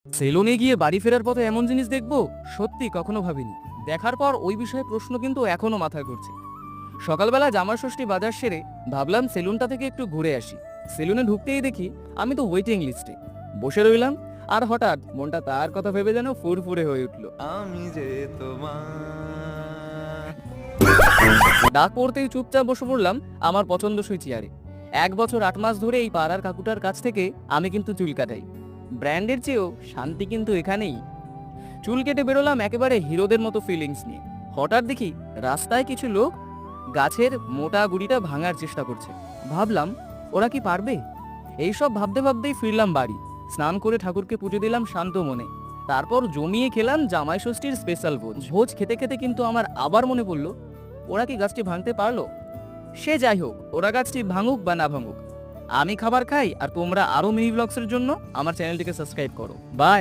সেলুনে গিয়ে বাড়ি ফেরার পথে এমন জিনিস দেখবো সত্যি কখনো ভাবিনি। দেখার পর ওই বিষয়ে প্রশ্ন কিন্তু এখনো মাথায় ঘুরছে। সকালবেলা জামাই ষষ্ঠী বাজার সেরে ভাবলাম সেলুনটা থেকে একটু ঘুরে আসি। সেলুনে ঢুকতেই দেখি আমি তো ওয়েটিং লিস্টে বসে রইলাম, আর হঠাৎ মনটা তার কথা ভেবে যেন ফুরফুরে হয়ে উঠলো। আমি যে তোমার। ডাক পড়তেই চুপচাপ বসে পড়লাম আমার পছন্দসই চেয়ারে। 1 বছর 8 মাস ধরে এই পাড়ার কাকুটার কাছ থেকে আমি কিন্তু চুল কাটাই। ব্র্যান্ডের চেয়েও শান্তি কিন্তু এখানেই। চুল কেটে বেরোলাম একেবারে হিরোদের মতো ফিলিংস নিয়ে। হঠাৎ দেখি রাস্তায় কিছু লোক গাছের মোটা গুড়িটা ভাঙার চেষ্টা করছে। ভাবলাম ওরা কি পারবে? এইসব ভাবতে ভাবতেই ফিরলাম বাড়ি। স্নান করে ঠাকুরকে পুজো দিলাম শান্ত মনে। তারপর জমিয়ে খেলাম জামাই ষষ্ঠীর স্পেশাল ভোজ খেতে খেতে কিন্তু আমার আবার মনে পড়লো, ওরা কি গাছটি ভাঙতে পারলো? সে যাই হোক, ওরা গাছটি ভাঙুক বা না ভাঙুক, আমি খাবার খাই। আর তোমরা আরো মিনি ব্লগসের জন্য আমার চ্যানেলটিকে সাবস্ক্রাইব করো। বাই।